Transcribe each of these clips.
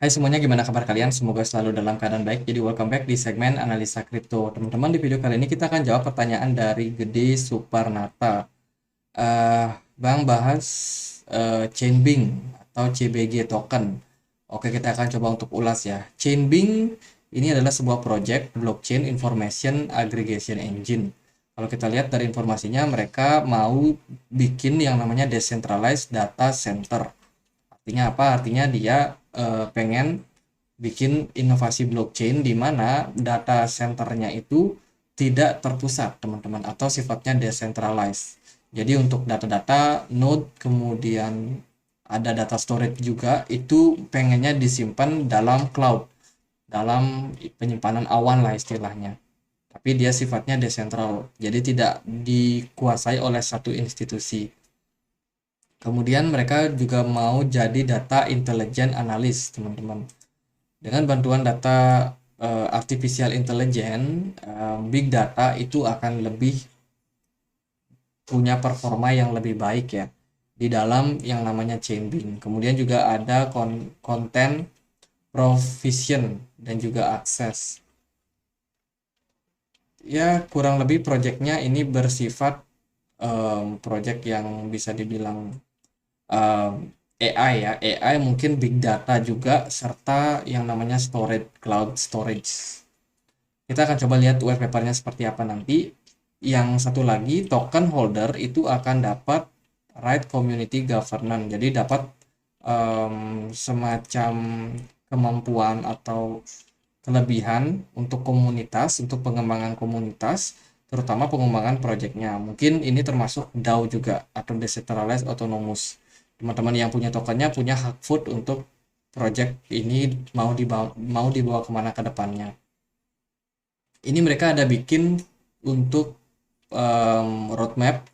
Hai semuanya, gimana kabar kalian? Semoga selalu dalam keadaan baik. Jadi welcome back di segmen analisa kripto. Teman-teman, di video kali ini kita akan jawab pertanyaan dari Gede Suparnata. Eh, Bang bahas Chainlink atau CBG token. Oke, kita akan coba untuk ulas ya. Chainlink ini adalah sebuah project blockchain information aggregation engine. Kalau kita lihat dari informasinya, mereka mau bikin yang namanya decentralized data center. Artinya apa? Artinya dia pengen bikin inovasi blockchain di mana data centernya itu tidak terpusat, teman-teman, atau sifatnya decentralized. Jadi untuk data-data node, kemudian ada data storage juga, itu pengennya disimpan dalam cloud, dalam penyimpanan awan lah istilahnya. Tapi dia sifatnya desentral, jadi tidak dikuasai oleh satu institusi. Kemudian mereka juga mau jadi data intelligent analyst, teman-teman. Dengan bantuan data artificial intelligence, big data itu akan lebih punya performa yang lebih baik ya di dalam yang namanya Chainlink. Kemudian juga ada content provision dan juga akses. Ya kurang lebih projectnya ini bersifat project yang bisa dibilang um, AI ya, AI mungkin big data juga serta yang namanya storage, cloud storage. Kita akan coba lihat white papernya seperti apa nanti. Yang satu lagi, token holder itu akan dapat right community governance. Jadi dapat semacam kemampuan atau kelebihan untuk komunitas, untuk pengembangan komunitas, terutama pengembangan projectnya. Mungkin ini termasuk DAO juga atau Decentralized Autonomous. Teman-teman yang punya tokennya punya hak vote untuk project ini mau dibawa kemana ke depannya. Ini mereka ada bikin untuk roadmap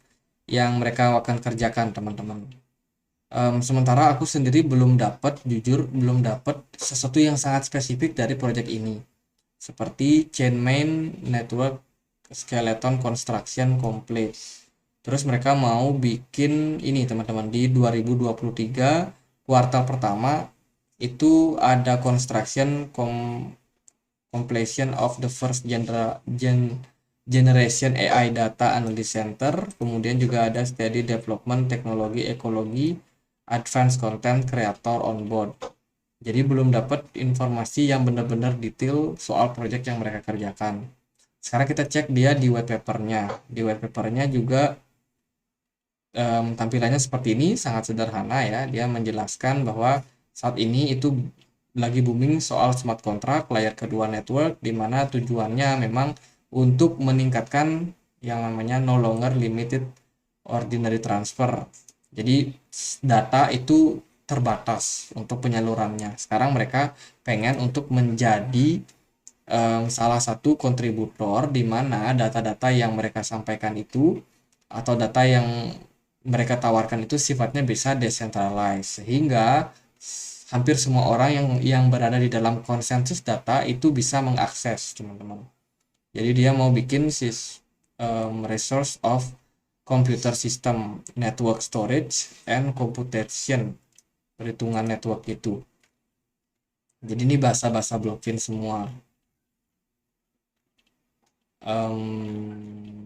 yang mereka akan kerjakan, teman-teman. Sementara aku sendiri belum dapat, jujur belum dapat sesuatu yang sangat spesifik dari project ini, seperti Chainmain Network Skeleton Construction Complete. Terus mereka mau bikin ini, teman-teman, di 2023 kuartal pertama itu ada construction completion of the first generation AI data analysis center. Kemudian juga ada steady development teknologi ekologi advanced content creator on board. Jadi belum dapat informasi yang benar-benar detail soal project yang mereka kerjakan. Sekarang kita cek dia di white papernya. Di white papernya juga tampilannya seperti ini, sangat sederhana ya. Dia menjelaskan bahwa saat ini itu lagi booming soal smart contract layer kedua network, di mana tujuannya memang untuk meningkatkan yang namanya no longer limited ordinary transfer. Jadi data itu terbatas untuk penyalurannya. Sekarang mereka pengen untuk menjadi salah satu kontributor di mana data-data yang mereka sampaikan itu atau data yang mereka tawarkan itu sifatnya bisa decentralized, sehingga hampir semua orang yang berada di dalam konsensus data itu bisa mengakses, teman-teman. Jadi dia mau bikin resource of computer system network storage and computation, perhitungan network itu. Jadi ini bahasa-bahasa blockchain semua.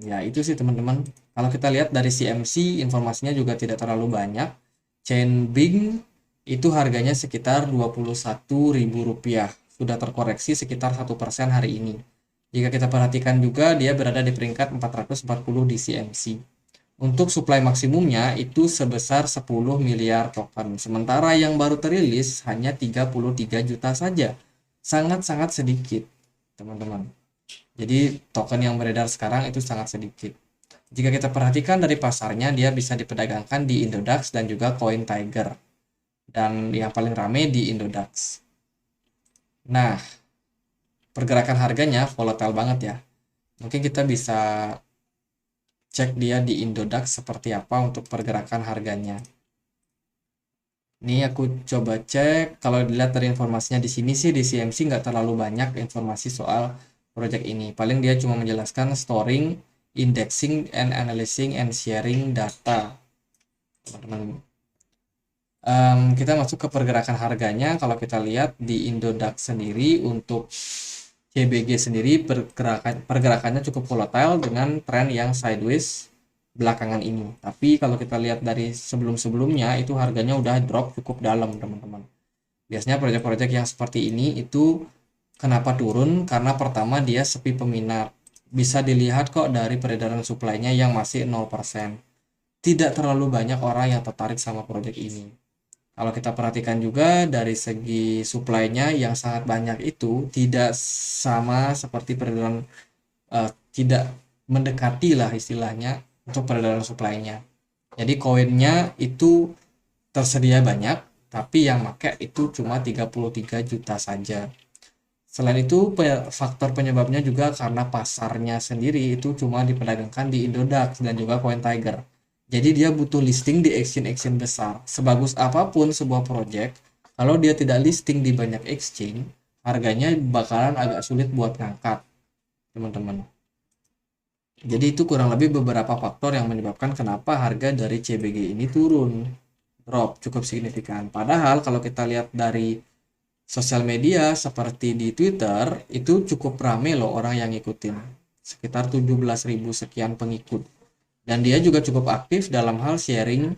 Ya itu sih, teman-teman. Kalau kita lihat dari CMC, informasinya juga tidak terlalu banyak. Chainlink itu harganya sekitar Rp21.000, sudah terkoreksi sekitar 1% hari ini. Jika kita perhatikan juga, dia berada di peringkat 440 di CMC. Untuk supply maksimumnya itu sebesar 10 miliar token. Sementara yang baru terilis hanya 33 juta saja. Sangat-sangat sedikit, teman-teman. Jadi token yang beredar sekarang itu sangat sedikit. Jika kita perhatikan dari pasarnya, dia bisa diperdagangkan di Indodax dan juga Coin Tiger. Dan yang paling rame di Indodax. Nah, pergerakan harganya volatile banget ya. Mungkin kita bisa cek dia di Indodax seperti apa untuk pergerakan harganya. Ini aku coba cek. Kalau dilihat dari informasinya di sini sih, di CMC nggak terlalu banyak informasi soal project ini. Paling dia cuma menjelaskan storing, indexing, and analyzing, and sharing data, teman-teman. Kita masuk ke pergerakan harganya. Kalau kita lihat di Indodax sendiri untuk CBG sendiri pergerakannya cukup volatile dengan tren yang sideways belakangan ini. Tapi kalau kita lihat dari sebelum-sebelumnya itu harganya udah drop cukup dalam, teman-teman. Biasanya proyek-proyek yang seperti ini itu kenapa turun? Karena pertama dia sepi peminat. Bisa dilihat kok dari peredaran supply-nya yang masih 0%. Tidak terlalu banyak orang yang tertarik sama proyek ini. Kalau kita perhatikan juga dari segi supply-nya yang sangat banyak itu tidak sama seperti peredaran, tidak mendekati lah istilahnya untuk peredaran supply-nya. Jadi koinnya itu tersedia banyak, tapi yang pakai itu cuma 33 juta saja. Selain itu, faktor penyebabnya juga karena pasarnya sendiri itu cuma diperdagangkan di Indodax dan juga CoinTiger. Jadi dia butuh listing di exchange-exchange besar. Sebagus apapun sebuah project, kalau dia tidak listing di banyak exchange, harganya bakalan agak sulit buat ngangkat, teman-teman. Jadi itu kurang lebih beberapa faktor yang menyebabkan kenapa harga dari CBG ini turun, drop cukup signifikan. Padahal kalau kita lihat dari sosial media seperti di Twitter itu cukup rame loh orang yang ngikutin, sekitar 17.000 sekian pengikut, dan dia juga cukup aktif dalam hal sharing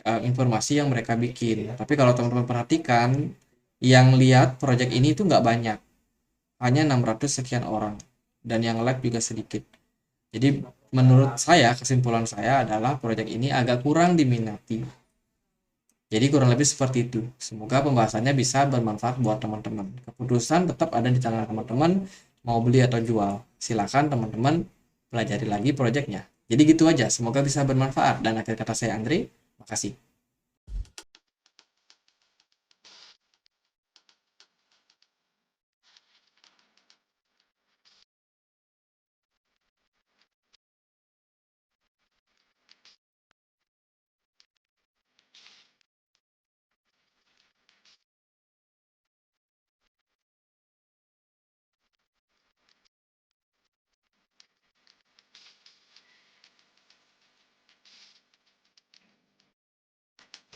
informasi yang mereka bikin. Tapi kalau teman-teman perhatikan, yang lihat project ini itu nggak banyak, hanya 600 sekian orang, dan yang like juga sedikit. Jadi menurut saya, kesimpulan saya adalah project ini agak kurang diminati. Jadi kurang lebih seperti itu. Semoga pembahasannya bisa bermanfaat buat teman-teman. Keputusan tetap ada di tangan teman-teman mau beli atau jual. Silakan teman-teman pelajari lagi proyeknya. Jadi gitu aja. Semoga bisa bermanfaat. Dan akhir kata saya Andre. Makasih.